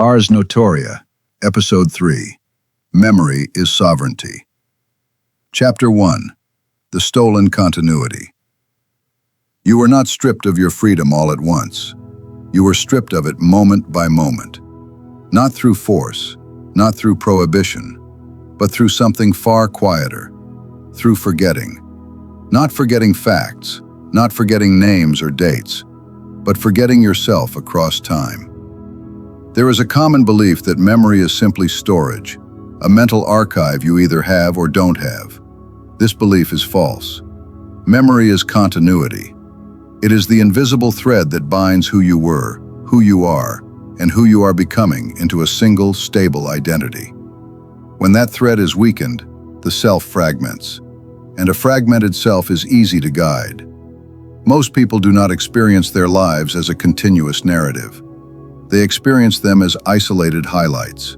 Ars Notoria, Episode 3. Memory is Sovereignty. Chapter 1. The Stolen Continuity. You were not stripped of your freedom all at once. You were stripped of it moment by moment. Not through force, not through prohibition, but through something far quieter, through forgetting. Not forgetting facts, not forgetting names or dates, but forgetting yourself across time. There is a common belief that memory is simply storage, a mental archive you either have or don't have. This belief is false. Memory is continuity. It is the invisible thread that binds who you were, who you are, and who you are becoming into a single, stable identity. When that thread is weakened, the self fragments, and a fragmented self is easy to guide. Most people do not experience their lives as a continuous narrative. They experience them as isolated highlights,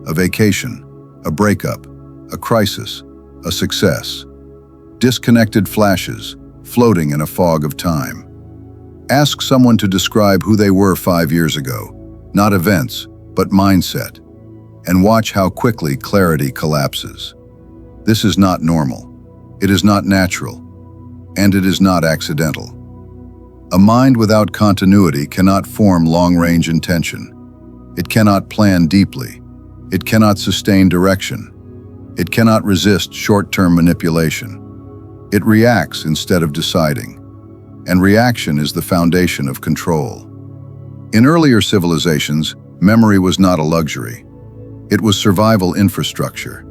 a vacation, a breakup, a crisis, a success, disconnected flashes floating in a fog of time. Ask someone to describe who they were 5 years ago, not events, but mindset, and watch how quickly clarity collapses. This is not normal, it is not natural, and it is not accidental. A mind without continuity cannot form long-range intention. It cannot plan deeply. It cannot sustain direction. It cannot resist short-term manipulation. It reacts instead of deciding. And reaction is the foundation of control. In earlier civilizations, memory was not a luxury. It was survival infrastructure.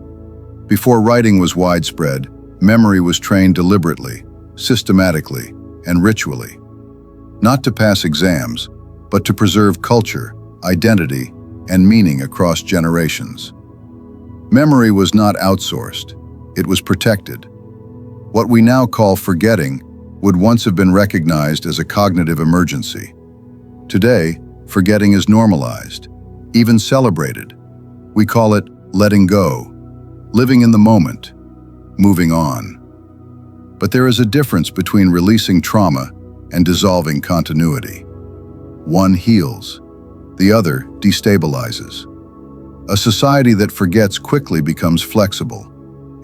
Before writing was widespread, memory was trained deliberately, systematically, and ritually. Not to pass exams, but to preserve culture, identity, and meaning across generations. Memory was not outsourced, it was protected. What we now call forgetting would once have been recognized as a cognitive emergency. Today, forgetting is normalized, even celebrated. We call it letting go, living in the moment, moving on. But there is a difference between releasing trauma and dissolving continuity. One heals, the other destabilizes. A society that forgets quickly becomes flexible,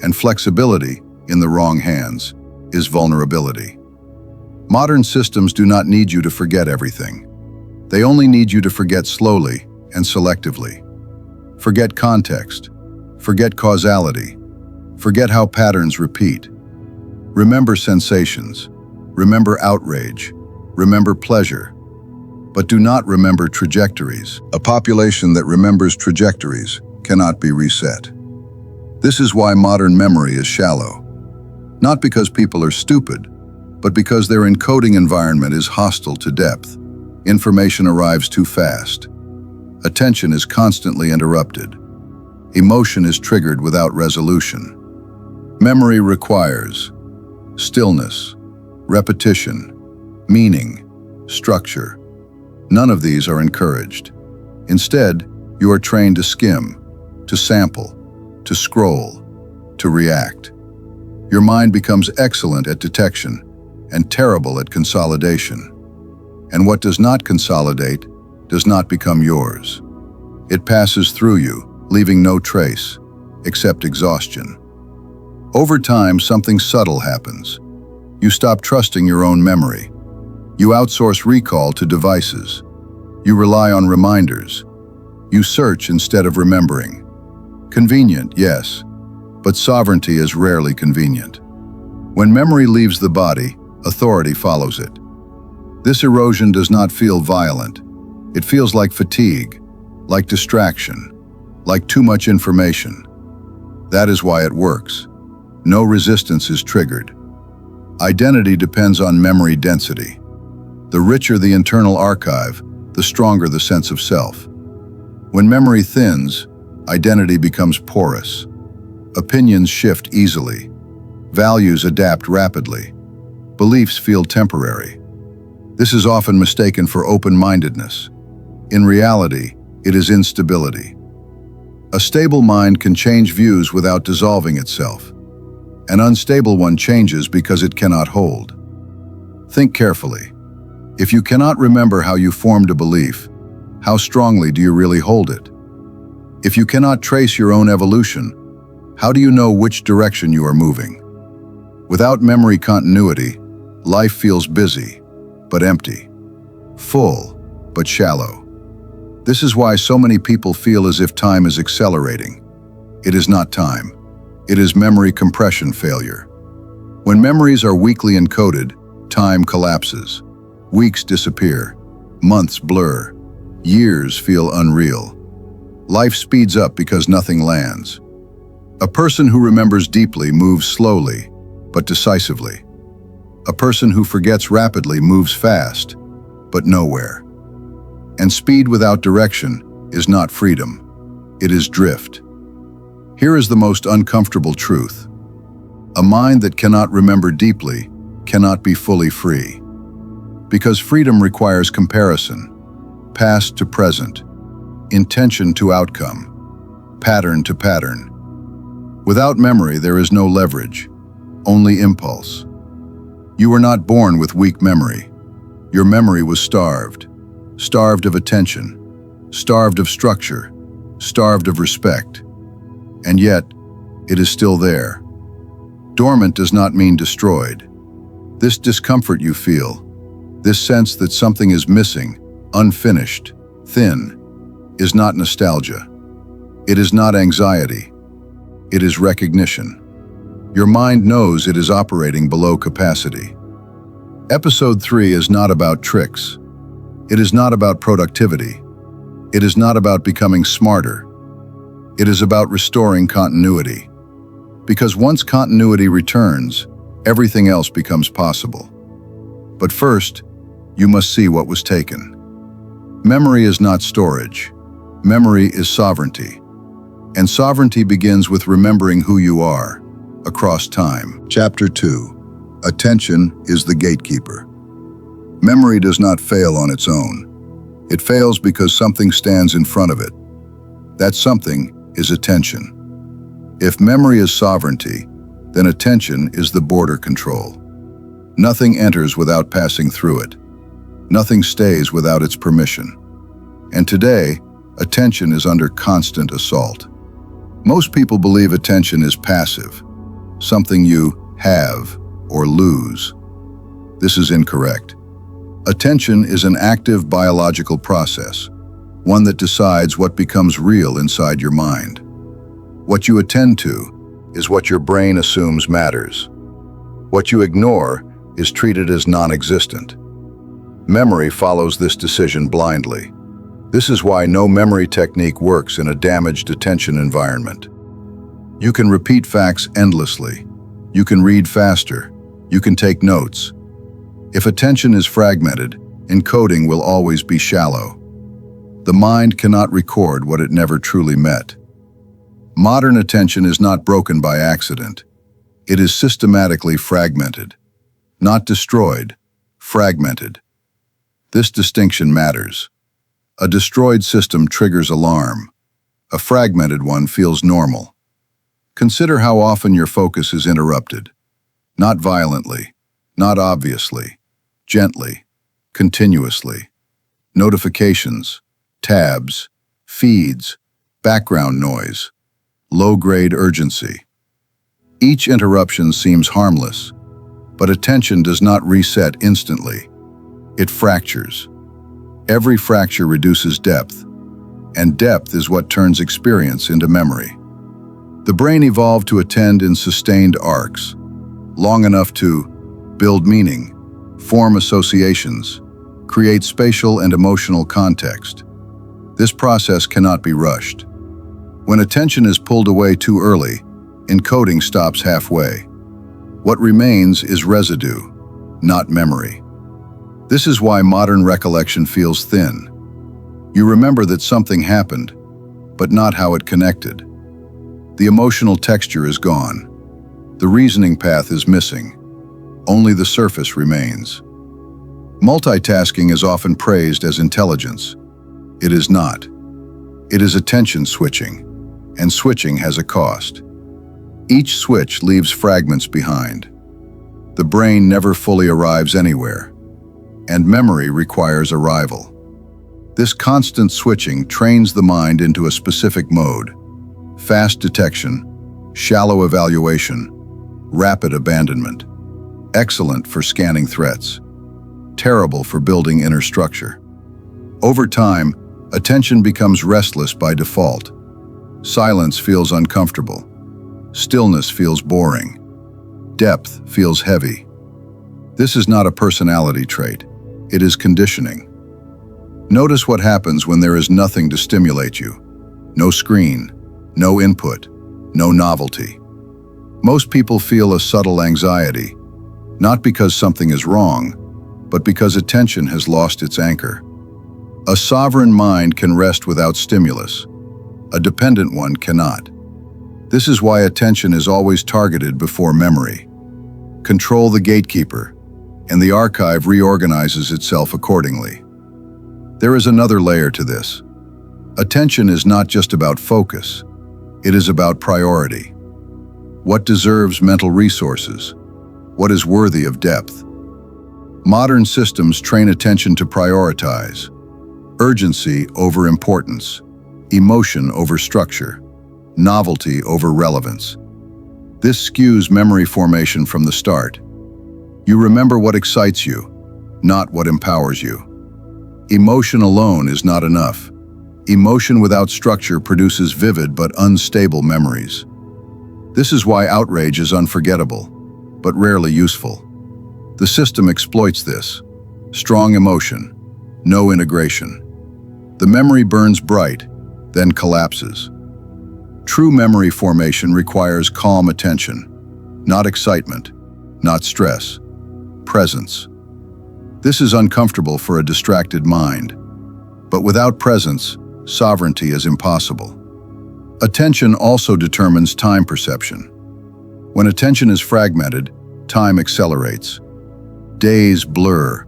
and flexibility, in the wrong hands, is vulnerability. Modern systems do not need you to forget everything. They only need you to forget slowly and selectively. Forget context, forget causality, forget how patterns repeat. Remember sensations. Remember outrage, remember pleasure, but do not remember trajectories. A population that remembers trajectories cannot be reset. This is why modern memory is shallow. Not because people are stupid, but because their encoding environment is hostile to depth. Information arrives too fast. Attention is constantly interrupted. Emotion is triggered without resolution. Memory requires stillness, repetition, meaning, structure. None of these are encouraged. Instead, you are trained to skim, to sample, to scroll, to react. Your mind becomes excellent at detection and terrible at consolidation. And what does not consolidate does not become yours. It passes through you, leaving no trace, except exhaustion. Over time, something subtle happens. You stop trusting your own memory. You outsource recall to devices. You rely on reminders. You search instead of remembering. Convenient, yes, but sovereignty is rarely convenient. When memory leaves the body, authority follows it. This erosion does not feel violent. It feels like fatigue, like distraction, like too much information. That is why it works. No resistance is triggered. Identity depends on memory density. The richer the internal archive, the stronger the sense of self. When memory thins, identity becomes porous. Opinions shift easily. Values adapt rapidly. Beliefs feel temporary. This is often mistaken for open-mindedness. In reality, it is instability. A stable mind can change views without dissolving itself. An unstable one changes because it cannot hold. Think carefully. If you cannot remember how you formed a belief, How strongly do you really hold it? If you cannot trace your own evolution, how do you know which direction you are moving? Without memory continuity, life feels busy, but empty. Full, but shallow. This is why so many people feel as if time is accelerating. It is not time. It is memory compression failure. When memories are weakly encoded, time collapses. Weeks disappear. Months blur. Years feel unreal. Life speeds up because nothing lands. A person who remembers deeply moves slowly, but decisively. A person who forgets rapidly moves fast, but nowhere. And speed without direction is not freedom. It is drift. Here is the most uncomfortable truth. A mind that cannot remember deeply cannot be fully free. Because freedom requires comparison, past to present, intention to outcome, pattern to pattern. Without memory, there is no leverage, only impulse. You were not born with weak memory. Your memory was starved of attention, starved of structure, starved of respect. And yet, it is still there. Dormant does not mean destroyed. This discomfort you feel, this sense that something is missing, unfinished, thin, is not nostalgia. It is not anxiety. It is recognition. Your mind knows it is operating below capacity. Episode 3 is not about tricks. It is not about productivity. It is not about becoming smarter. It is about restoring continuity. Because once continuity returns, everything else becomes possible. But first, you must see what was taken. Memory is not storage. Memory is sovereignty. And sovereignty begins with remembering who you are, across time. Chapter 2. Attention is the gatekeeper. Memory does not fail on its own. It fails because something stands in front of it. That something is attention. If memory is sovereignty, then attention is the border control. Nothing enters without passing through it. Nothing stays without its permission. And today, attention is under constant assault. Most people believe attention is passive, something you have or lose. This is incorrect. Attention is an active biological process, one that decides what becomes real inside your mind. What you attend to is what your brain assumes matters. What you ignore is treated as non-existent. Memory follows this decision blindly. This is why no memory technique works in a damaged attention environment. You can repeat facts endlessly. You can read faster. You can take notes. If attention is fragmented, encoding will always be shallow. The mind cannot record what it never truly met. Modern attention is not broken by accident. It is systematically fragmented. Not destroyed, fragmented. This distinction matters. A destroyed system triggers alarm. A fragmented one feels normal. Consider how often your focus is interrupted. Not violently, not obviously, gently, continuously. Notifications, tabs, feeds, background noise, low-grade urgency. Each interruption seems harmless, but attention does not reset instantly. It fractures. Every fracture reduces depth, and depth is what turns experience into memory. The brain evolved to attend in sustained arcs, long enough to build meaning, form associations, create spatial and emotional context. This process cannot be rushed. When attention is pulled away too early, encoding stops halfway. What remains is residue, not memory. This is why modern recollection feels thin. You remember that something happened, but not how it connected. The emotional texture is gone. The reasoning path is missing. Only the surface remains. Multitasking is often praised as intelligence. It is not. It is attention switching, and switching has a cost. Each switch leaves fragments behind. The brain never fully arrives anywhere, and memory requires arrival. This constant switching trains the mind into a specific mode: fast detection, shallow evaluation, rapid abandonment. Excellent for scanning threats, terrible for building inner structure. Over time, attention becomes restless by default. Silence feels uncomfortable. Stillness feels boring. Depth feels heavy. This is not a personality trait. It is conditioning. Notice what happens when there is nothing to stimulate you. No screen, no input, no novelty. Most people feel a subtle anxiety, not because something is wrong, but because attention has lost its anchor. A sovereign mind can rest without stimulus. A dependent one cannot. This is why attention is always targeted before memory. Control the gatekeeper, and the archive reorganizes itself accordingly. There is another layer to this. Attention is not just about focus. It is about priority. What deserves mental resources? What is worthy of depth? Modern systems train attention to prioritize. Urgency over importance. Emotion over structure. Novelty over relevance. This skews memory formation from the start. You remember what excites you, not what empowers you. Emotion alone is not enough. Emotion without structure produces vivid but unstable memories. This is why outrage is unforgettable, but rarely useful. The system exploits this. Strong emotion, no integration. The memory burns bright, then collapses. True memory formation requires calm attention, not excitement, not stress, presence. This is uncomfortable for a distracted mind, but without presence, sovereignty is impossible. Attention also determines time perception. When attention is fragmented, time accelerates. Days blur,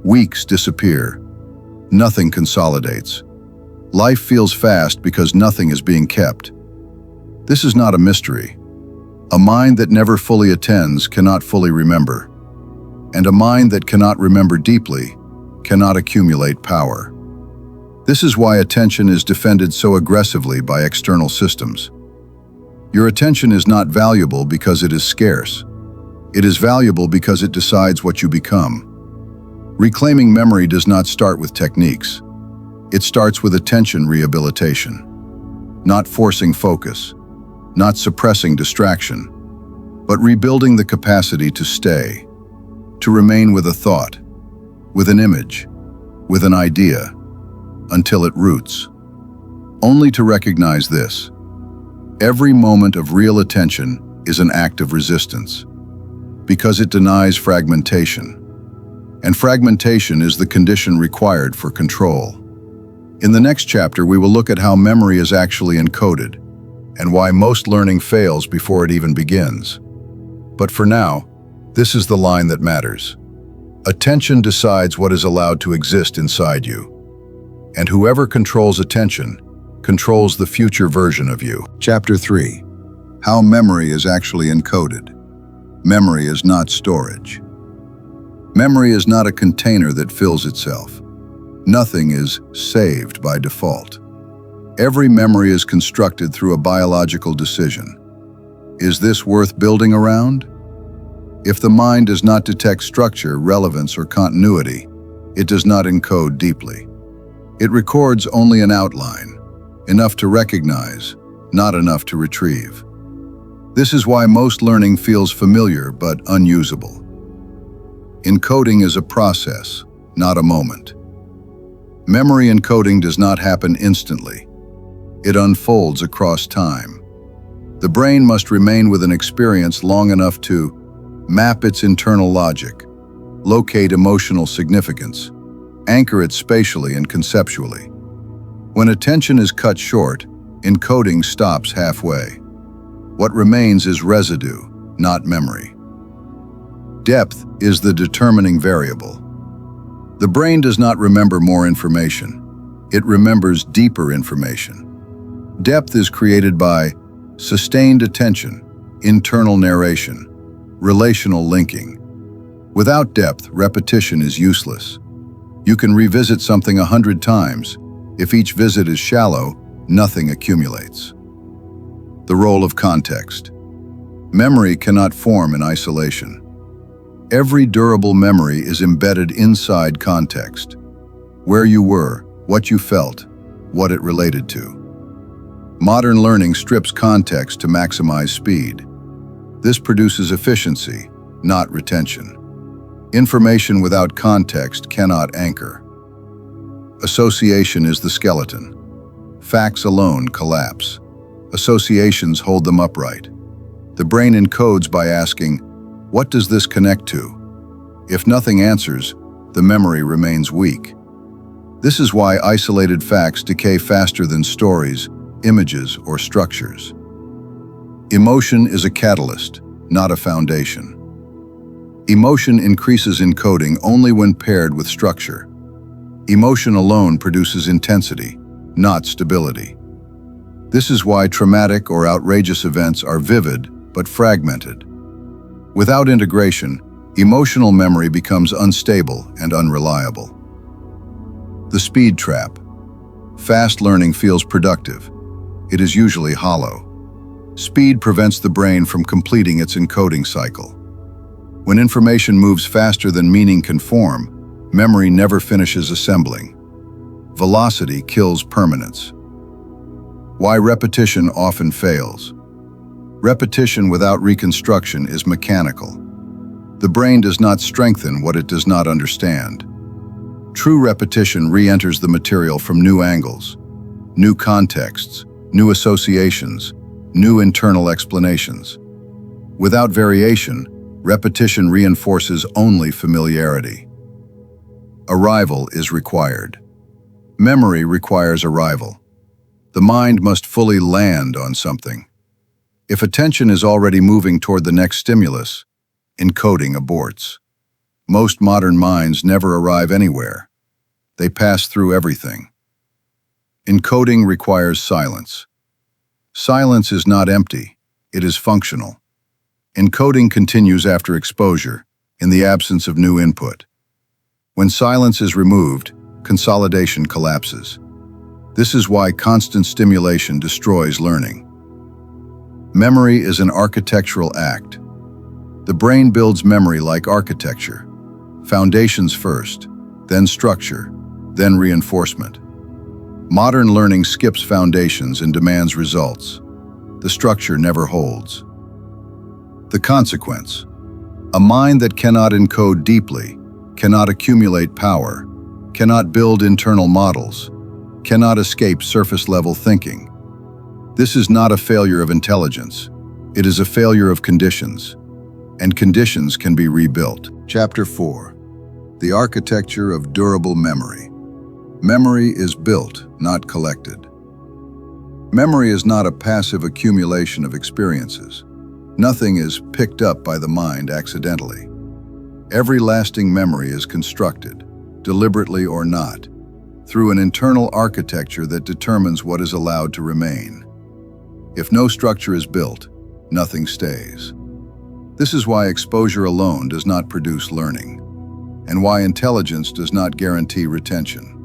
weeks disappear, nothing consolidates. Life feels fast because nothing is being kept. This is not a mystery. A mind that never fully attends cannot fully remember, and a mind that cannot remember deeply cannot accumulate power. This is why attention is defended so aggressively by external systems. Your attention is not valuable because it is scarce. It is valuable because it decides what you become. Reclaiming memory does not start with techniques. It starts with attention rehabilitation. Not forcing focus, not suppressing distraction, but rebuilding the capacity to stay, to remain with a thought, with an image, with an idea, until it roots. Only to recognize this. Every moment of real attention is an act of resistance, because it denies fragmentation. And fragmentation is the condition required for control. In the next chapter, we will look at how memory is actually encoded, and why most learning fails before it even begins. But for now, this is the line that matters. Attention decides what is allowed to exist inside you. And whoever controls attention controls the future version of you. Chapter 3. How memory is actually encoded. Memory is not storage. Memory is not a container that fills itself. Nothing is saved by default. Every memory is constructed through a biological decision. Is this worth building around? If the mind does not detect structure, relevance, or continuity, it does not encode deeply. It records only an outline, enough to recognize, not enough to retrieve. This is why most learning feels familiar but unusable. Encoding is a process, not a moment. Memory encoding does not happen instantly. It unfolds across time. The brain must remain with an experience long enough to map its internal logic, locate emotional significance, anchor it spatially and conceptually. When attention is cut short, encoding stops halfway. What remains is residue, not memory. Depth is the determining variable. The brain does not remember more information. It remembers deeper information. Depth is created by sustained attention, internal narration, relational linking. Without depth, repetition is useless. You can revisit something 100 times. If each visit is shallow, nothing accumulates. The role of context. Memory cannot form in isolation. Every durable memory is embedded inside context. Where you were, what you felt, what it related to. Modern learning strips context to maximize speed. This produces efficiency, not retention. Information without context cannot anchor. Association is the skeleton. Facts alone collapse. Associations hold them upright. The brain encodes by asking, "What does this connect to?" If nothing answers, the memory remains weak. This is why isolated facts decay faster than stories, images, or structures. Emotion is a catalyst, not a foundation. Emotion increases encoding only when paired with structure. Emotion alone produces intensity, not stability. This is why traumatic or outrageous events are vivid but fragmented. Without integration, emotional memory becomes unstable and unreliable. The speed trap. Fast learning feels productive. It is usually hollow. Speed prevents the brain from completing its encoding cycle. When information moves faster than meaning can form, memory never finishes assembling. Velocity kills permanence. Why repetition often fails. Repetition without reconstruction is mechanical. The brain does not strengthen what it does not understand. True repetition re-enters the material from new angles, new contexts, new associations, new internal explanations. Without variation, repetition reinforces only familiarity. Arrival is required. Memory requires arrival. The mind must fully land on something. If attention is already moving toward the next stimulus, encoding aborts. Most modern minds never arrive anywhere. They pass through everything. Encoding requires silence. Silence is not empty, it is functional. Encoding continues after exposure, in the absence of new input. When silence is removed, consolidation collapses. This is why constant stimulation destroys learning. Memory is an architectural act. The brain builds memory like architecture. Foundations first, then structure, then reinforcement. Modern learning skips foundations and demands results. The structure never holds. The consequence. A mind that cannot encode deeply, cannot accumulate power, cannot build internal models, cannot escape surface-level thinking. This is not a failure of intelligence. It is a failure of conditions. And conditions can be rebuilt. Chapter 4. The architecture of durable memory. Memory is built, not collected. Memory is not a passive accumulation of experiences. Nothing is picked up by the mind accidentally. Every lasting memory is constructed, deliberately or not, through an internal architecture that determines what is allowed to remain. If no structure is built, nothing stays. This is why exposure alone does not produce learning, and why intelligence does not guarantee retention.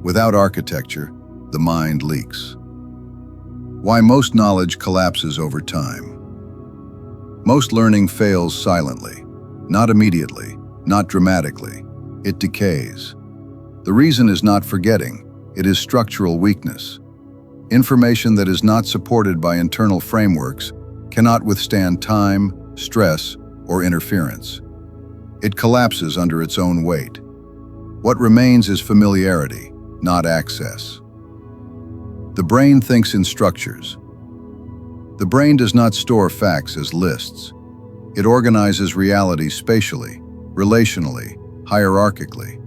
Without architecture, the mind leaks. Why most knowledge collapses over time. Most learning fails silently, not immediately, not dramatically. It decays. The reason is not forgetting, it is structural weakness. Information that is not supported by internal frameworks cannot withstand time, stress, or interference. It collapses under its own weight. What remains is familiarity, not access. The brain thinks in structures. The brain does not store facts as lists. It organizes reality spatially, relationally, hierarchically.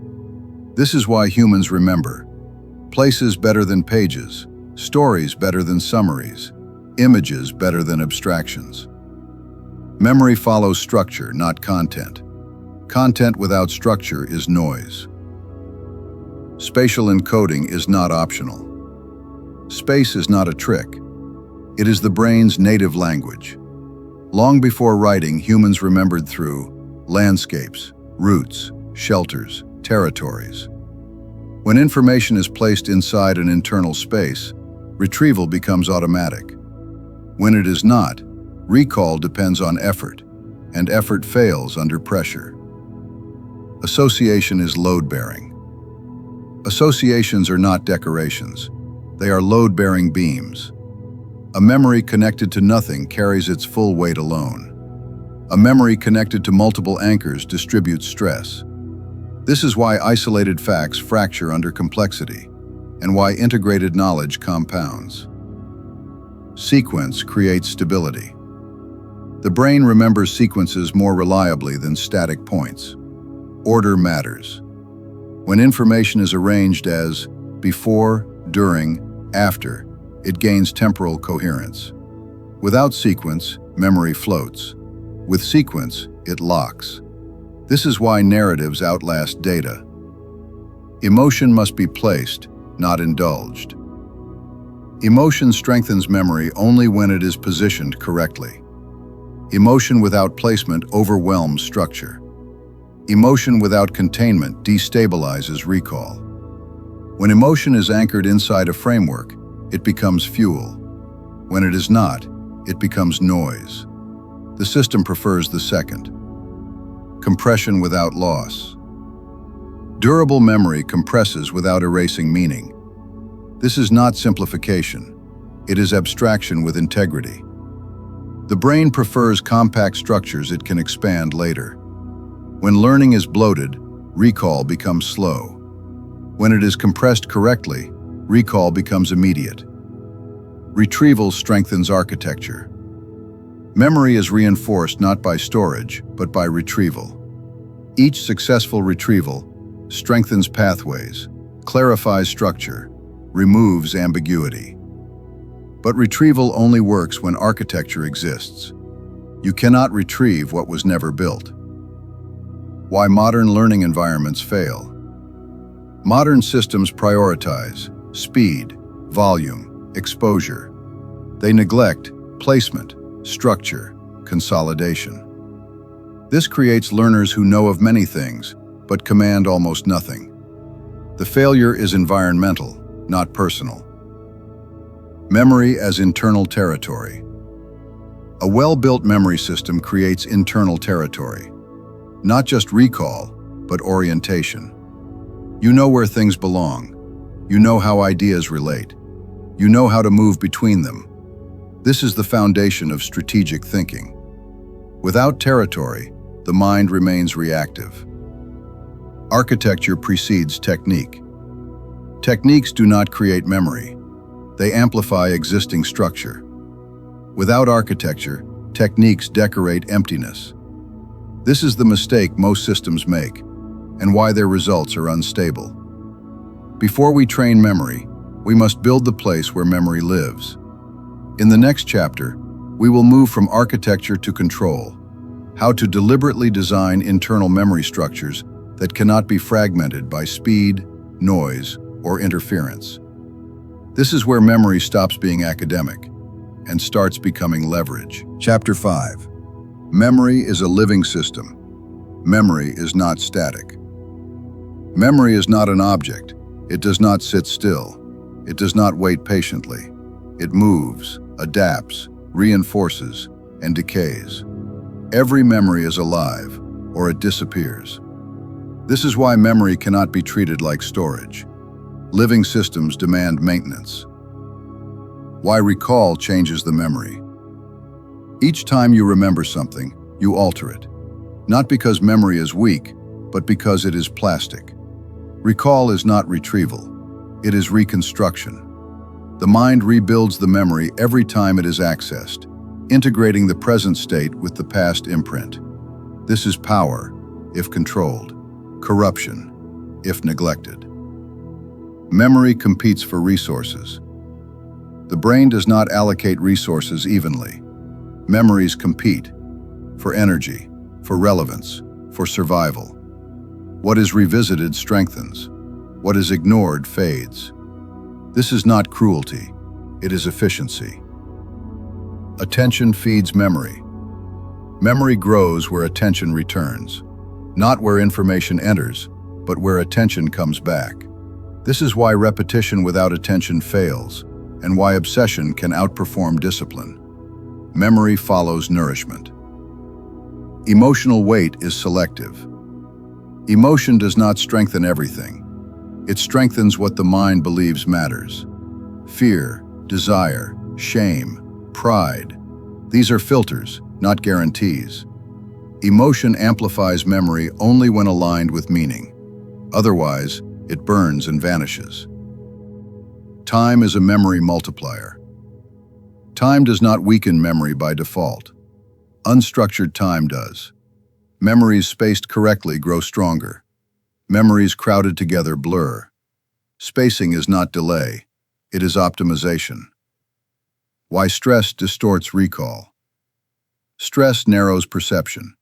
This is why humans remember. Places better than pages, stories better than summaries, images better than abstractions. Memory follows structure, not content. Content without structure is noise. Spatial encoding is not optional. Space is not a trick. It is the brain's native language. Long before writing, humans remembered through landscapes, routes, shelters, territories. When information is placed inside an internal space, retrieval becomes automatic. When it is not, recall depends on effort, and effort fails under pressure. Association is load-bearing. Associations are not decorations. They are load-bearing beams. A memory connected to nothing carries its full weight alone. A memory connected to multiple anchors distributes stress. This is why isolated facts fracture under complexity, and why integrated knowledge compounds. Sequence creates stability. The brain remembers sequences more reliably than static points. Order matters. When information is arranged as before, during, after, it gains temporal coherence. Without sequence, memory floats. With sequence, it locks. This is why narratives outlast data. Emotion must be placed, not indulged. Emotion strengthens memory only when it is positioned correctly. Emotion without placement overwhelms structure. Emotion without containment destabilizes recall. When emotion is anchored inside a framework, it becomes fuel. When it is not, it becomes noise. The system prefers the second. Compression without loss. Durable memory compresses without erasing meaning. This is not simplification. It is abstraction with integrity. The brain prefers compact structures it can expand later. When learning is bloated, recall becomes slow. When it is compressed correctly, recall becomes immediate. Retrieval strengthens architecture. Memory is reinforced not by storage, but by retrieval. Each successful retrieval strengthens pathways, clarifies structure, removes ambiguity. But retrieval only works when architecture exists. You cannot retrieve what was never built. Why modern learning environments fail. Modern systems prioritize speed, volume, exposure. They neglect placement, structure, consolidation. This creates learners who know of many things, but command almost nothing. The failure is environmental, not personal. Memory as internal territory. A well-built memory system creates internal territory. Not just recall, but orientation. You know where things belong. You know how ideas relate. You know how to move between them. This is the foundation of strategic thinking. Without territory, the mind remains reactive. Architecture precedes technique. Techniques do not create memory. They amplify existing structure. Without architecture, techniques decorate emptiness. This is the mistake most systems make, and why their results are unstable. Before we train memory, we must build the place where memory lives. In the next chapter, we will move from architecture to control, how to deliberately design internal memory structures that cannot be fragmented by speed, noise, or interference. This is where memory stops being academic and starts becoming leverage. Chapter 5. Memory is a living system. Memory is not static. Memory is not an object. It does not sit still. It does not wait patiently. It moves, adapts, reinforces, and decays. Every memory is alive, or it disappears. This is why memory cannot be treated like storage. Living systems demand maintenance. Why recall changes the memory. Each time you remember something, you alter it. Not because memory is weak, but because it is plastic. Recall is not retrieval. It is reconstruction. The mind rebuilds the memory every time it is accessed, integrating the present state with the past imprint. This is power, if controlled. Corruption, if neglected. Memory competes for resources. The brain does not allocate resources evenly. Memories compete for energy, for relevance, for survival. What is revisited strengthens. What is ignored fades. This is not cruelty, it is efficiency. Attention feeds memory. Memory grows where attention returns, not where information enters, but where attention comes back. This is why repetition without attention fails, and why obsession can outperform discipline. Memory follows nourishment. Emotional weight is selective. Emotion does not strengthen everything. It strengthens what the mind believes matters. Fear, desire, shame, pride. These are filters, not guarantees. Emotion amplifies memory only when aligned with meaning. Otherwise, it burns and vanishes. Time is a memory multiplier. Time does not weaken memory by default. Unstructured time does. Memories spaced correctly grow stronger. Memories crowded together blur. Spacing is not delay, it is optimization. Why stress distorts recall. Stress narrows perception.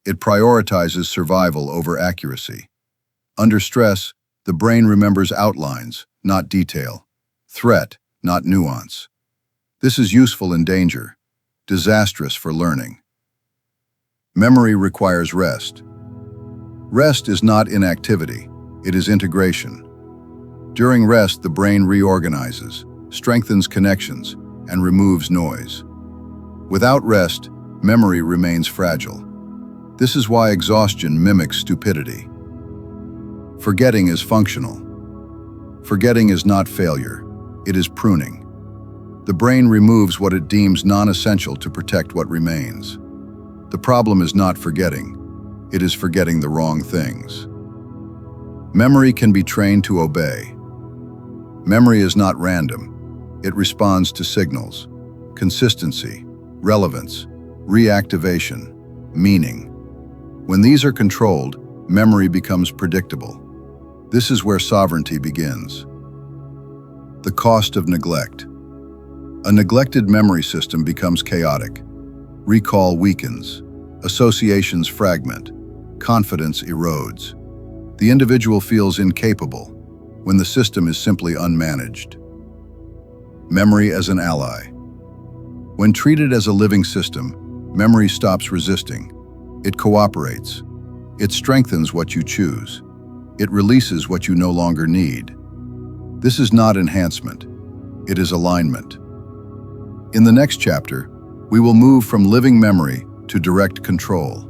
It prioritizes survival over accuracy. Under stress, the brain remembers outlines, not detail. Threat, not nuance. This is useful in danger, disastrous for learning. Memory requires rest. Rest is not inactivity, it is integration. During rest, the brain reorganizes, strengthens connections, and removes noise. Without rest, memory remains fragile. This is why exhaustion mimics stupidity. Forgetting is functional. Forgetting is not failure, it is pruning. The brain removes what it deems non-essential to protect what remains. The problem is not forgetting, it is forgetting the wrong things. Memory can be trained to obey. Memory is not random. It responds to signals, consistency, relevance, reactivation, meaning. When these are controlled, memory becomes predictable. This is where sovereignty begins. The cost of neglect. A neglected memory system becomes chaotic. Recall weakens. Associations fragment. Confidence erodes. The individual feels incapable when the system is simply unmanaged. Memory as an ally. When treated as a living system, memory stops resisting. It cooperates. It strengthens what you choose. It releases what you no longer need. This is not enhancement. It is alignment. In the next chapter, we will move from living memory to direct control.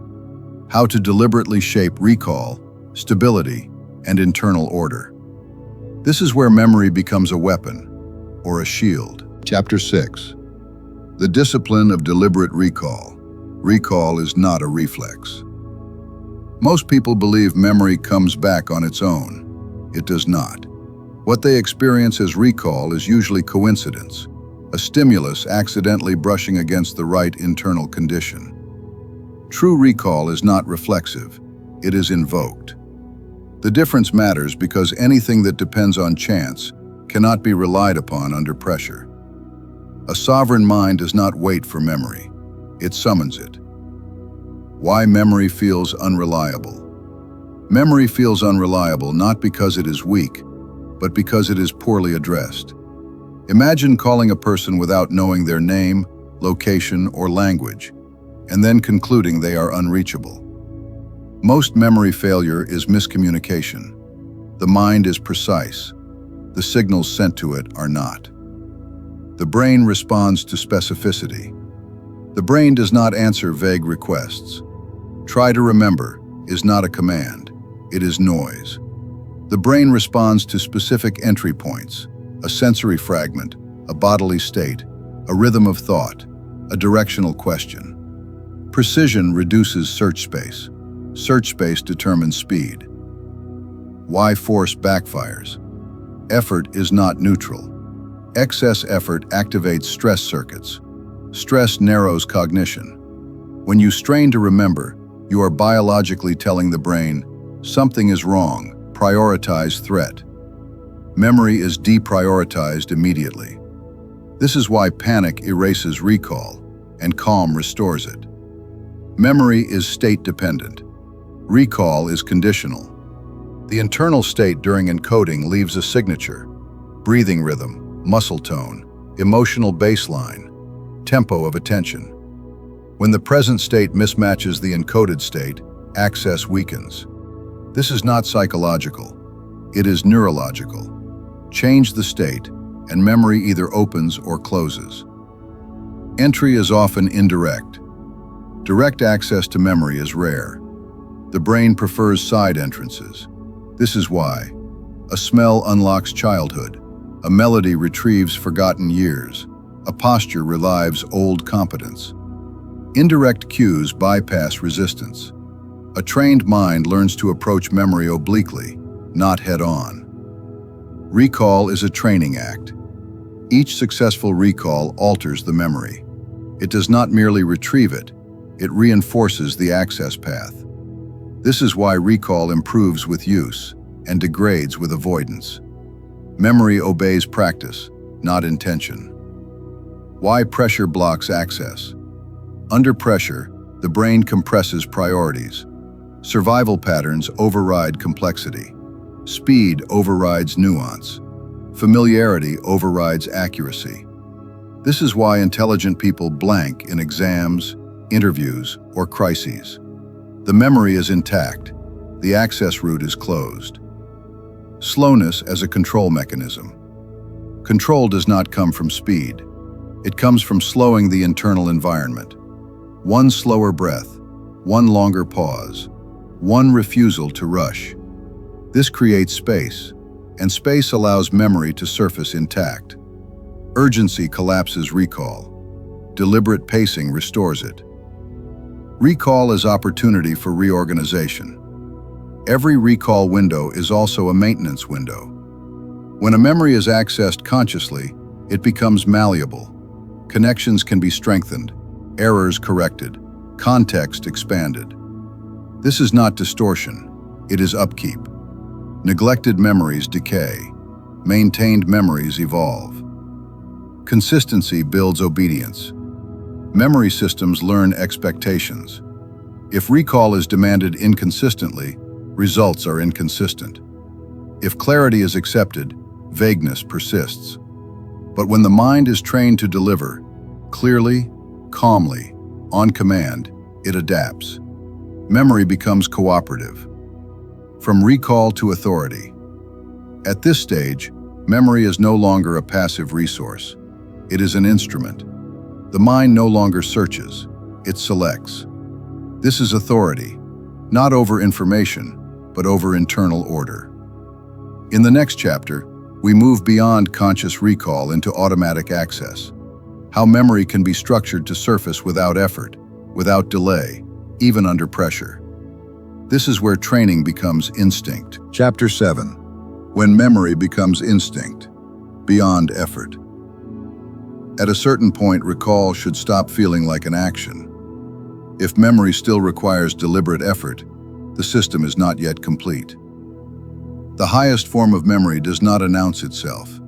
How to deliberately shape recall, stability, and internal order. This is where memory becomes a weapon or a shield. Chapter 6. The discipline of deliberate recall. Recall is not a reflex. Most people believe memory comes back on its own. It does not. What they experience as recall is usually coincidence, a stimulus accidentally brushing against the right internal condition. True recall is not reflexive, it is invoked. The difference matters because anything that depends on chance cannot be relied upon under pressure. A sovereign mind does not wait for memory, it summons it. Why memory feels unreliable. Memory feels unreliable not because it is weak, but because it is poorly addressed. Imagine calling a person without knowing their name, location, or language, and then concluding they are unreachable. Most memory failure is miscommunication. The mind is precise. The signals sent to it are not. The brain responds to specificity. The brain does not answer vague requests. Try to remember is not a command, it is noise. The brain responds to specific entry points, a sensory fragment, a bodily state, a rhythm of thought, a directional question. Precision reduces search space. Search space determines speed. Why force backfires? Effort is not neutral. Excess effort activates stress circuits. Stress narrows cognition. When you strain to remember, you are biologically telling the brain, something is wrong, prioritize threat. Memory is deprioritized immediately. This is why panic erases recall, and calm restores it. Memory is state-dependent. Recall is conditional. The internal state during encoding leaves a signature: breathing rhythm, muscle tone, emotional baseline, tempo of attention. When the present state mismatches the encoded state, access weakens. This is not psychological. It is neurological. Change the state, and memory either opens or closes. Entry is often indirect. Direct access to memory is rare. The brain prefers side entrances. This is why. A smell unlocks childhood. A melody retrieves forgotten years. A posture relives old competence. Indirect cues bypass resistance. A trained mind learns to approach memory obliquely, not head-on. Recall is a training act. Each successful recall alters the memory. It does not merely retrieve it, it reinforces the access path. This is why recall improves with use and degrades with avoidance. Memory obeys practice, not intention. Why pressure blocks access? Under pressure, the brain compresses priorities. Survival patterns override complexity. Speed overrides nuance. Familiarity overrides accuracy. This is why intelligent people blank in exams, interviews, or crises. The memory is intact. The access route is closed. Slowness as a control mechanism. Control does not come from speed. It comes from slowing the internal environment. One slower breath, one longer pause, one refusal to rush. This creates space, and space allows memory to surface intact. Urgency collapses recall. Deliberate pacing restores it. Recall is opportunity for reorganization. Every recall window is also a maintenance window. When a memory is accessed consciously, it becomes malleable. Connections can be strengthened, errors corrected, context expanded. This is not distortion, it is upkeep. Neglected memories decay. Maintained memories evolve. Consistency builds obedience. Memory systems learn expectations. If recall is demanded inconsistently, results are inconsistent. If clarity is accepted, vagueness persists. But when the mind is trained to deliver, clearly, calmly, on command, it adapts. Memory becomes cooperative. From recall to authority. At this stage, memory is no longer a passive resource. It is an instrument. The mind no longer searches, it selects. This is authority, not over information, but over internal order. In the next chapter, we move beyond conscious recall into automatic access. How memory can be structured to surface without effort, without delay, even under pressure. This is where training becomes instinct. Chapter 7. When memory becomes instinct, beyond effort. At a certain point, recall should stop feeling like an action. If memory still requires deliberate effort, the system is not yet complete. The highest form of memory does not announce itself.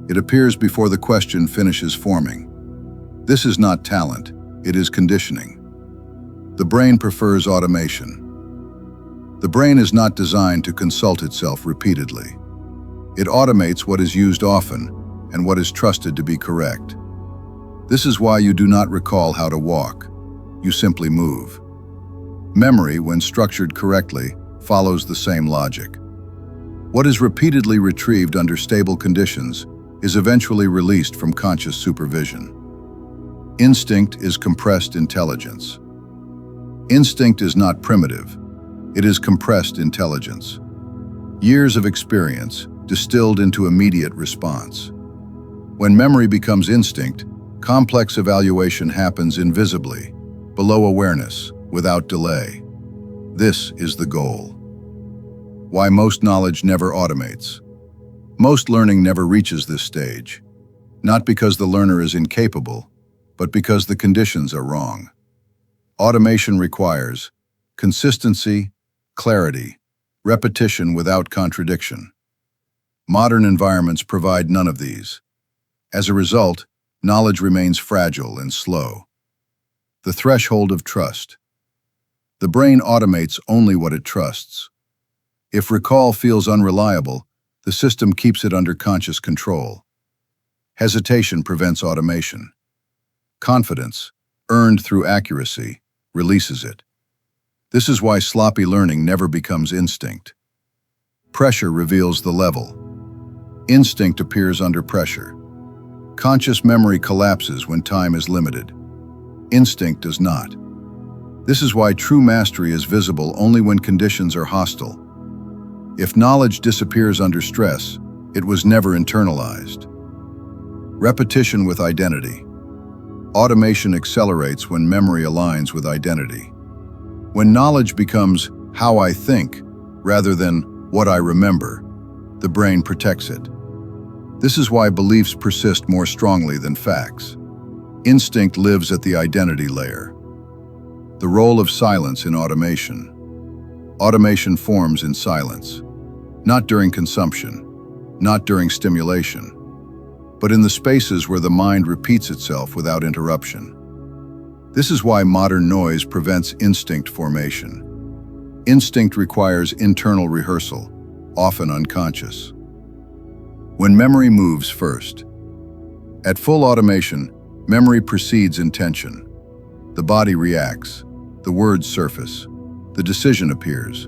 It appears before the question finishes forming. This is not talent, it is conditioning. The brain prefers automation. The brain is not designed to consult itself repeatedly. It automates what is used often and what is trusted to be correct. This is why you do not recall how to walk. You simply move. Memory, when structured correctly, follows the same logic. What is repeatedly retrieved under stable conditions is eventually released from conscious supervision. Instinct is compressed intelligence. Instinct is not primitive. It is compressed intelligence. Years of experience distilled into immediate response. When memory becomes instinct, complex evaluation happens invisibly, below awareness, without delay. This is the goal. Why most knowledge never automates. Most learning never reaches this stage, not because the learner is incapable, but because the conditions are wrong. Automation requires consistency, clarity, repetition without contradiction. Modern environments provide none of these. As a result, knowledge remains fragile and slow. The threshold of trust. The brain automates only what it trusts. If recall feels unreliable, the system keeps it under conscious control. Hesitation prevents automation. Confidence, earned through accuracy, releases it. This is why sloppy learning never becomes instinct. Pressure reveals the level. Instinct appears under pressure. Conscious memory collapses when time is limited. Instinct does not. This is why true mastery is visible only when conditions are hostile. If knowledge disappears under stress, it was never internalized. Repetition with identity. Automation accelerates when memory aligns with identity. When knowledge becomes how I think rather than what I remember, the brain protects it. This is why beliefs persist more strongly than facts. Instinct lives at the identity layer. The role of silence in automation. Automation forms in silence, not during consumption, not during stimulation, but in the spaces where the mind repeats itself without interruption. This is why modern noise prevents instinct formation. Instinct requires internal rehearsal, often unconscious. When memory moves first. At full automation, memory precedes intention. The body reacts, the words surface, the decision appears.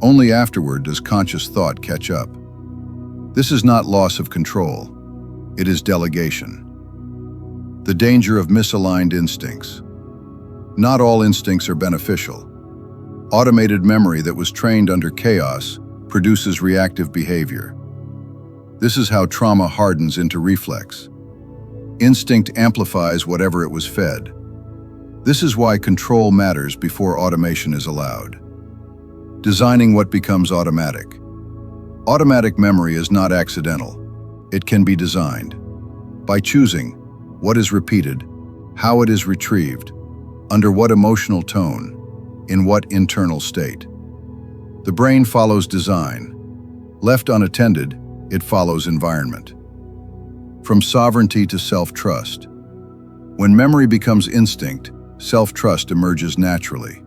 Only afterward does conscious thought catch up. This is not loss of control, it is delegation. The danger of misaligned instincts. Not all instincts are beneficial. Automated memory that was trained under chaos produces reactive behavior. This is how trauma hardens into reflex. Instinct amplifies whatever it was fed. This is why control matters before automation is allowed. Designing what becomes automatic. Automatic memory is not accidental. It can be designed. By choosing what is repeated, how it is retrieved, under what emotional tone, in what internal state. The brain follows design. Left unattended, it follows environment. From sovereignty to self-trust. When memory becomes instinct, self-trust emerges naturally.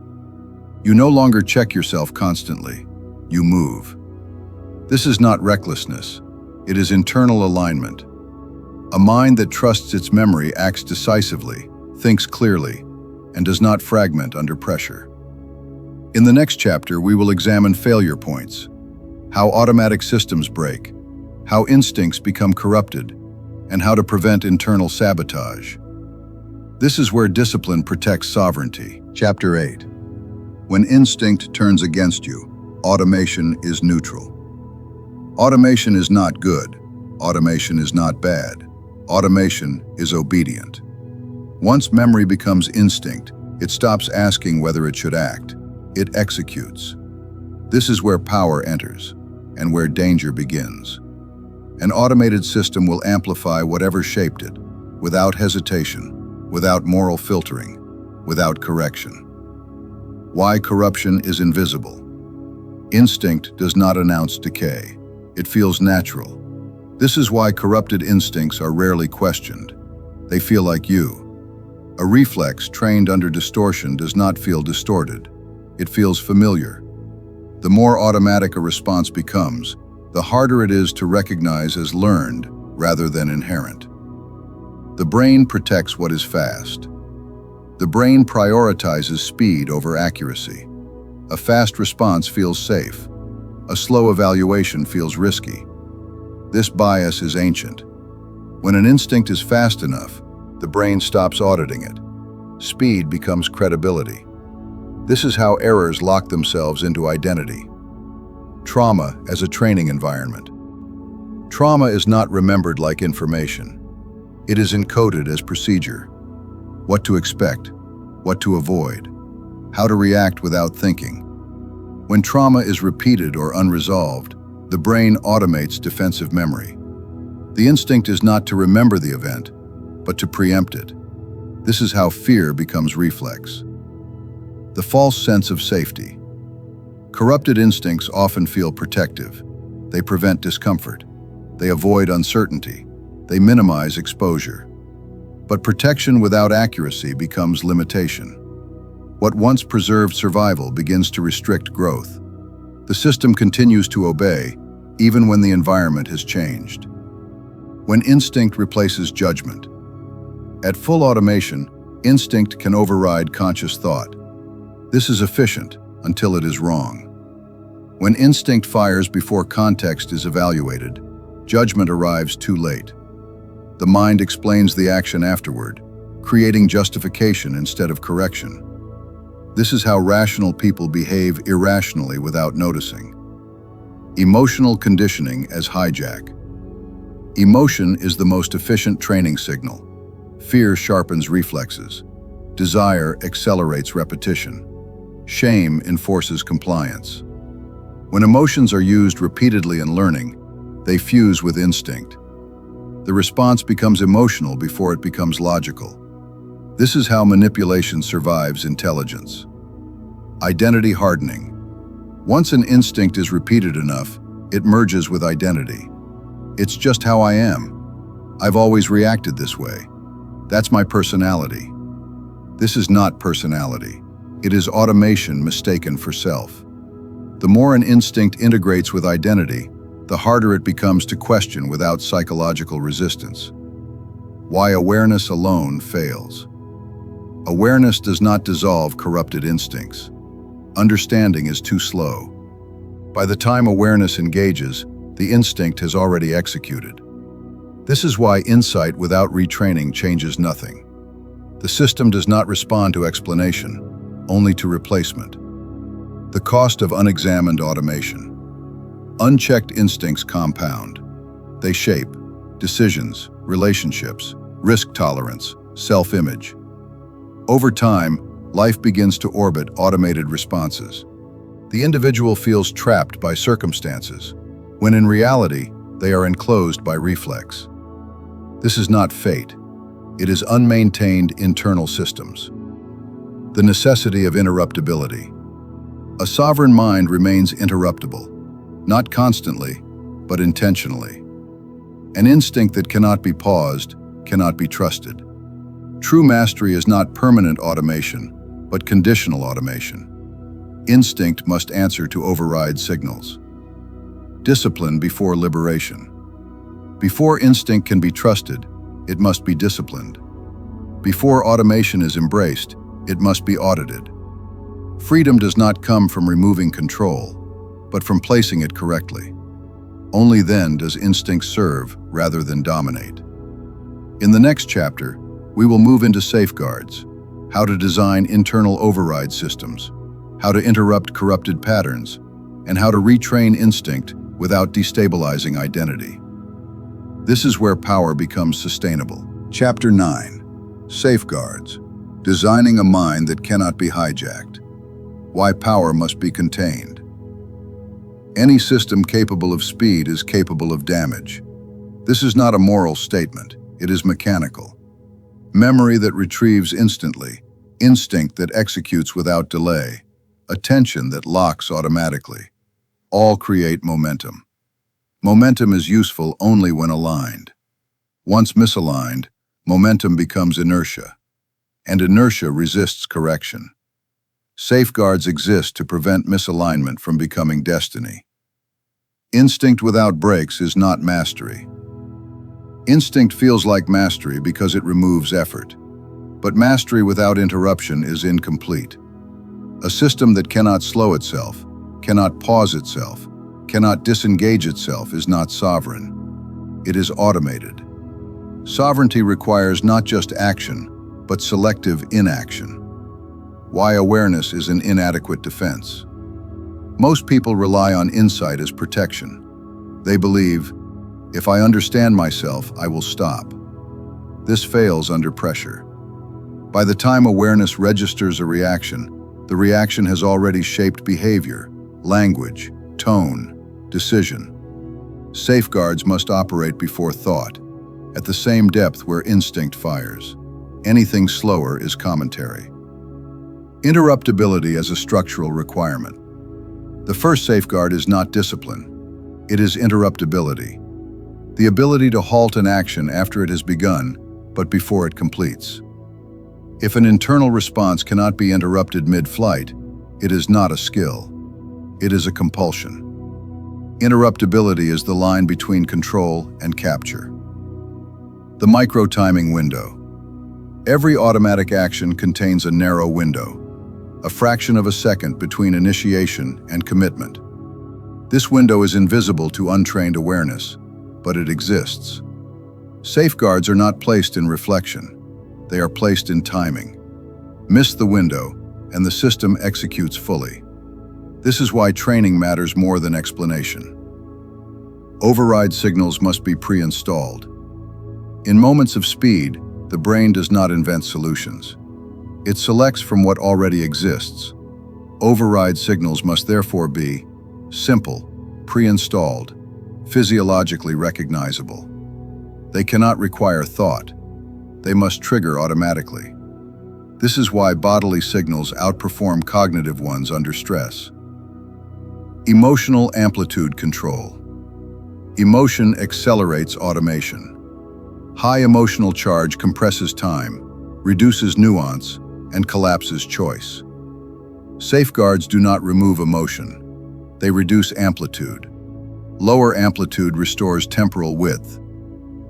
You no longer check yourself constantly. You move. This is not recklessness. It is internal alignment. A mind that trusts its memory acts decisively, thinks clearly, and does not fragment under pressure. In the next chapter, we will examine failure points, how automatic systems break, how instincts become corrupted, and how to prevent internal sabotage. This is where discipline protects sovereignty. Chapter 8. When instinct turns against you, automation is neutral. Automation is not good. Automation is not bad. Automation is obedient. Once memory becomes instinct, it stops asking whether it should act. It executes. This is where power enters and where danger begins. An automated system will amplify whatever shaped it, without hesitation, without moral filtering, without correction. Why corruption is invisible. Instinct does not announce decay. It feels natural. This is why corrupted instincts are rarely questioned. They feel like you. A reflex trained under distortion does not feel distorted. It feels familiar. The more automatic a response becomes, the harder it is to recognize as learned rather than inherent. The brain protects what is fast. The brain prioritizes speed over accuracy. A fast response feels safe. A slow evaluation feels risky. This bias is ancient. When an instinct is fast enough, the brain stops auditing it. Speed becomes credibility. This is how errors lock themselves into identity. Trauma as a training environment. Trauma is not remembered like information. It is encoded as procedure. What to expect, what to avoid, how to react without thinking. When trauma is repeated or unresolved, the brain automates defensive memory. The instinct is not to remember the event, but to preempt it. This is how fear becomes reflex. The false sense of safety. Corrupted instincts often feel protective. They prevent discomfort. They avoid uncertainty. They minimize exposure. But protection without accuracy becomes limitation. What once preserved survival begins to restrict growth. The system continues to obey, even when the environment has changed. When instinct replaces judgment. At full automation, instinct can override conscious thought. This is efficient until it is wrong. When instinct fires before context is evaluated, judgment arrives too late. The mind explains the action afterward, creating justification instead of correction. This is how rational people behave irrationally without noticing. Emotional conditioning as hijack. Emotion is the most efficient training signal. Fear sharpens reflexes. Desire accelerates repetition. Shame enforces compliance. When emotions are used repeatedly in learning, they fuse with instinct. The response becomes emotional before it becomes logical. This is how manipulation survives intelligence. Identity hardening. Once an instinct is repeated enough, it merges with identity. It's just how I am. I've always reacted this way. That's my personality. This is not personality. It is automation mistaken for self. The more an instinct integrates with identity, the harder it becomes to question without psychological resistance. Why awareness alone fails. Awareness does not dissolve corrupted instincts. Understanding is too slow. By the time awareness engages, the instinct has already executed. This is why insight without retraining changes nothing. The system does not respond to explanation, only to replacement. The cost of unexamined automation. Unchecked instincts compound. They shape decisions, relationships, risk tolerance, self-image. Over time, life begins to orbit automated responses. The individual feels trapped by circumstances, when in reality, they are enclosed by reflex. This is not fate. It is unmaintained internal systems. The necessity of interruptibility. A sovereign mind remains interruptible, not constantly, but intentionally. An instinct that cannot be paused cannot be trusted. True mastery is not permanent automation, but conditional automation. Instinct must answer to override signals. Discipline before liberation. Before instinct can be trusted, it must be disciplined. Before automation is embraced, it must be audited. Freedom does not come from removing control, but from placing it correctly. Only then does instinct serve rather than dominate. In the next chapter, we will move into safeguards, how to design internal override systems, how to interrupt corrupted patterns, and how to retrain instinct without destabilizing identity. This is where power becomes sustainable. Chapter 9. Safeguards. Designing a mind that cannot be hijacked. Why power must be contained. Any system capable of speed is capable of damage. This is not a moral statement, it is mechanical. Memory that retrieves instantly, instinct that executes without delay, attention that locks automatically. All create momentum. Momentum is useful only when aligned. Once misaligned, momentum becomes inertia, and inertia resists correction. Safeguards exist to prevent misalignment from becoming destiny. Instinct without brakes is not mastery. Instinct feels like mastery because it removes effort. But mastery without interruption is incomplete. A system that cannot slow itself, cannot pause itself, cannot disengage itself is not sovereign. It is automated. Sovereignty requires not just action, but selective inaction. Why awareness is an inadequate defense. Most people rely on insight as protection. They believe, if I understand myself, I will stop. This fails under pressure. By the time awareness registers a reaction, the reaction has already shaped behavior, language, tone, decision. Safeguards must operate before thought, at the same depth where instinct fires. Anything slower is commentary. Interruptibility as a structural requirement. The first safeguard is not discipline. It is interruptibility. The ability to halt an action after it has begun, but before it completes. If an internal response cannot be interrupted mid-flight, it is not a skill. It is a compulsion. Interruptibility is the line between control and capture. The micro-timing window. Every automatic action contains a narrow window. a fraction of a second between initiation and commitment. This window is invisible to untrained awareness, but it exists. Safeguards are not placed in reflection. They are placed in timing. Miss the window, and the system executes fully. This is why training matters more than explanation. Override signals must be pre-installed. In moments of speed, the brain does not invent solutions. It selects from what already exists. Override signals must therefore be simple, pre-installed, physiologically recognizable. They cannot require thought. They must trigger automatically. This is why bodily signals outperform cognitive ones under stress. Emotional amplitude control. Emotion accelerates automation. High emotional charge compresses time, reduces nuance, and collapses choice. Safeguards do not remove emotion. They reduce amplitude. Lower amplitude restores temporal width.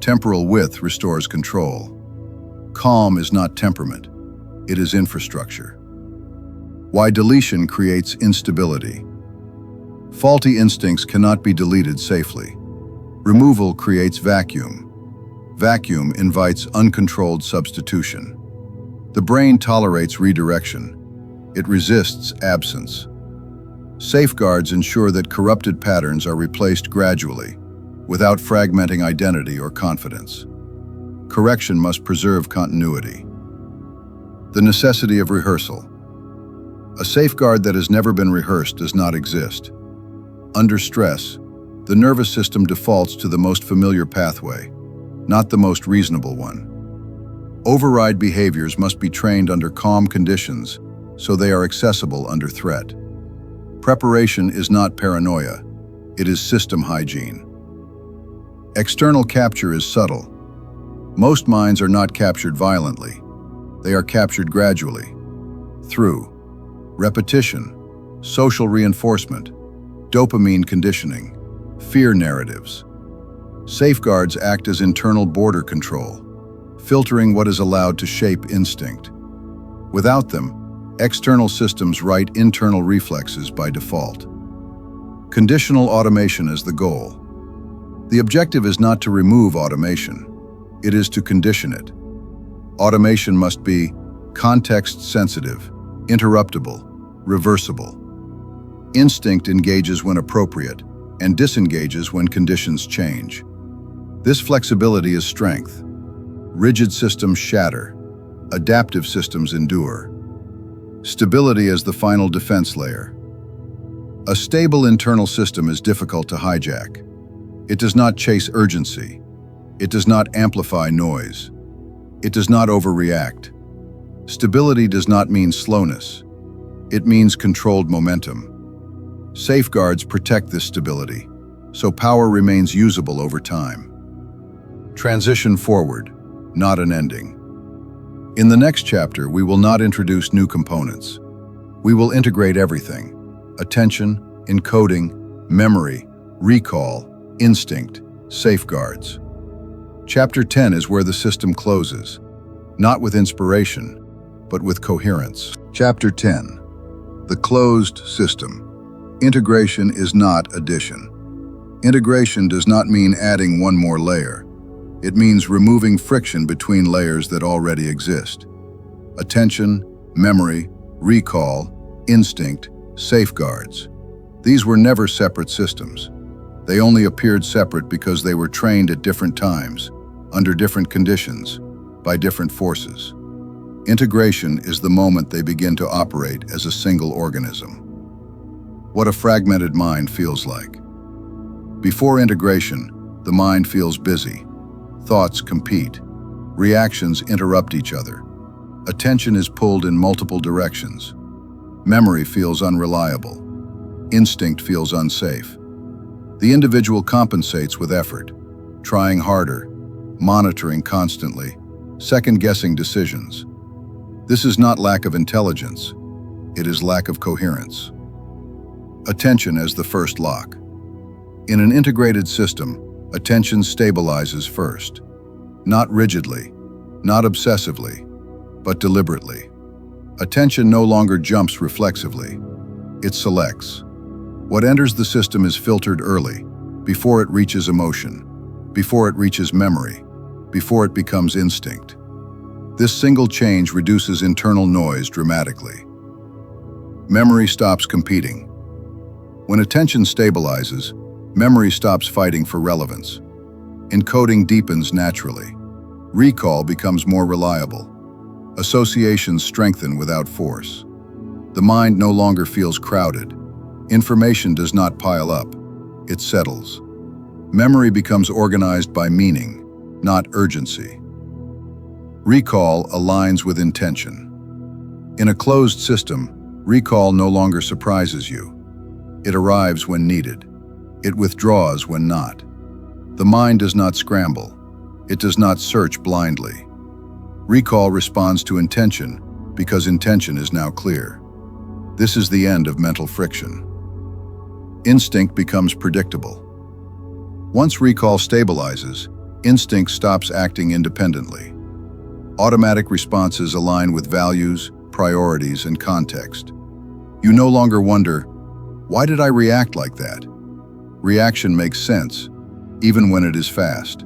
Temporal width restores control. Calm is not temperament. It is infrastructure. Why deletion creates instability. Faulty instincts cannot be deleted safely. Removal creates vacuum. Vacuum invites uncontrolled substitution. The brain tolerates redirection. It resists absence. Safeguards ensure that corrupted patterns are replaced gradually, without fragmenting identity or confidence. Correction must preserve continuity. The necessity of rehearsal. A safeguard that has never been rehearsed does not exist. Under stress, the nervous system defaults to the most familiar pathway, not the most reasonable one. Override behaviors must be trained under calm conditions so they are accessible under threat. Preparation is not paranoia, it is system hygiene. External capture is subtle. Most minds are not captured violently. They are captured gradually, through repetition, social reinforcement, dopamine conditioning, fear narratives. Safeguards act as internal border control, filtering what is allowed to shape instinct. Without them, external systems write internal reflexes by default. Conditional automation is the goal. The objective is not to remove automation. It is to condition it. Automation must be context-sensitive, interruptible, reversible. Instinct engages when appropriate and disengages when conditions change. This flexibility is strength. Rigid systems shatter. Adaptive systems endure. Stability as the final defense layer. A stable internal system is difficult to hijack. It does not chase urgency. It does not amplify noise. It does not overreact. Stability does not mean slowness. It means controlled momentum. Safeguards protect this stability, so power remains usable over time. Transition forward, not an ending. In the next chapter, we will not introduce new components. We will integrate everything: attention, encoding, memory, recall, instinct, safeguards. Chapter 10 is where the system closes, not with inspiration, but with coherence. Chapter 10. The closed system. Integration is not addition. Integration does not mean adding one more layer. It means removing friction between layers that already exist. Attention, memory, recall, instinct, safeguards. These were never separate systems. They only appeared separate because they were trained at different times, under different conditions, by different forces. Integration is the moment they begin to operate as a single organism. What a fragmented mind feels like. Before integration, the mind feels busy. Thoughts compete. Reactions interrupt each other. Attention is pulled in multiple directions. Memory feels unreliable. Instinct feels unsafe. The individual compensates with effort, trying harder, monitoring constantly, second-guessing decisions. This is not lack of intelligence. It is lack of coherence. Attention as the first lock. In an integrated system, attention stabilizes first. Not rigidly, not obsessively, but deliberately. Attention no longer jumps reflexively. It selects. What enters the system is filtered early, before it reaches emotion, before it reaches memory, before it becomes instinct. This single change reduces internal noise dramatically. Memory stops competing. When attention stabilizes, memory stops fighting for relevance. Encoding deepens naturally. Recall becomes more reliable. Associations strengthen without force. The mind no longer feels crowded. Information does not pile up. It settles. Memory becomes organized by meaning, not urgency. Recall aligns with intention. In a closed system, recall no longer surprises you. It arrives when needed. It withdraws when not. The mind does not scramble. It does not search blindly. Recall responds to intention because intention is now clear. This is the end of mental friction. Instinct becomes predictable. Once recall stabilizes, instinct stops acting independently. Automatic responses align with values, priorities, and context. You no longer wonder, why did I react like that? Reaction makes sense, even when it is fast.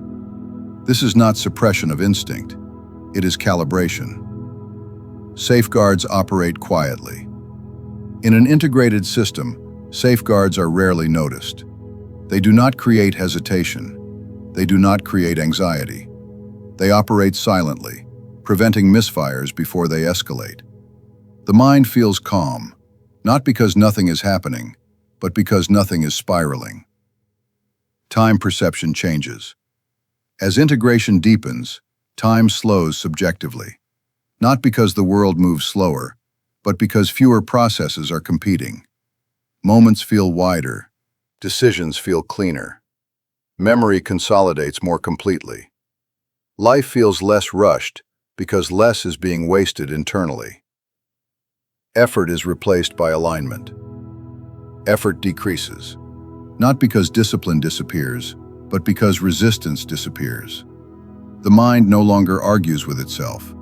This is not suppression of instinct. It is calibration. Safeguards operate quietly. In an integrated system, safeguards are rarely noticed. They do not create hesitation. They do not create anxiety. They operate silently, preventing misfires before they escalate. The mind feels calm, not because nothing is happening, but because nothing is spiraling. Time perception changes. As integration deepens, time slows subjectively, not because the world moves slower, but because fewer processes are competing. Moments feel wider, decisions feel cleaner. Memory consolidates more completely. Life feels less rushed because less is being wasted internally. Effort is replaced by alignment. Effort decreases, not because discipline disappears, but because resistance disappears. The mind no longer argues with itself.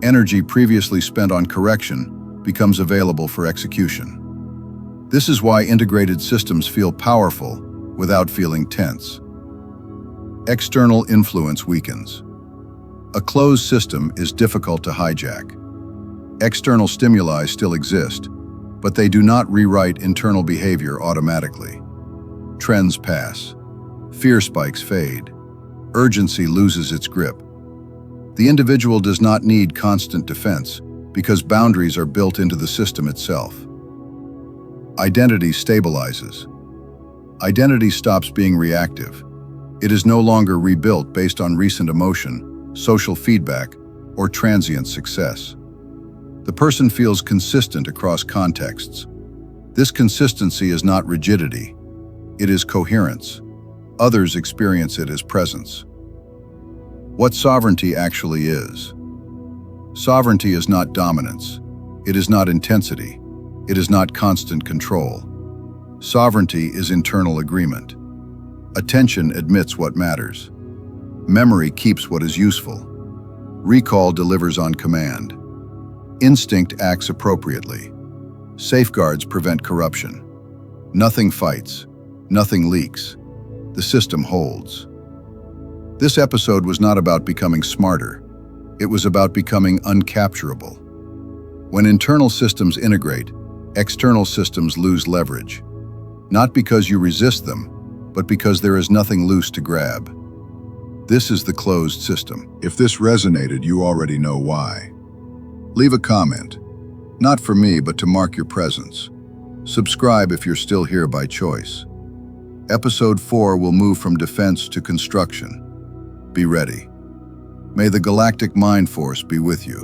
Energy previously spent on correction becomes available for execution. This is why integrated systems feel powerful without feeling tense. External influence weakens. A closed system is difficult to hijack. External stimuli still exist, but they do not rewrite internal behavior automatically. Trends pass. Fear spikes fade. Urgency loses its grip. The individual does not need constant defense because boundaries are built into the system itself. Identity stabilizes. Identity stops being reactive. It is no longer rebuilt based on recent emotion, social feedback, or transient success. The person feels consistent across contexts. This consistency is not rigidity. It is coherence. Others experience it as presence. What sovereignty actually is. Sovereignty is not dominance. It is not intensity. It is not constant control. Sovereignty is internal agreement. Attention admits what matters. Memory keeps what is useful. Recall delivers on command. Instinct acts appropriately. Safeguards prevent corruption. Nothing fights. Nothing leaks. The system holds. This episode was not about becoming smarter. It was about becoming uncapturable. When internal systems integrate, external systems lose leverage. Not because you resist them, but because there is nothing loose to grab. This is the closed system. If this resonated, you already know why. Leave a comment. Not for me, but to mark your presence. Subscribe if you're still here by choice. Episode 4 will move from defense to construction. Be ready. May the galactic mind force be with you.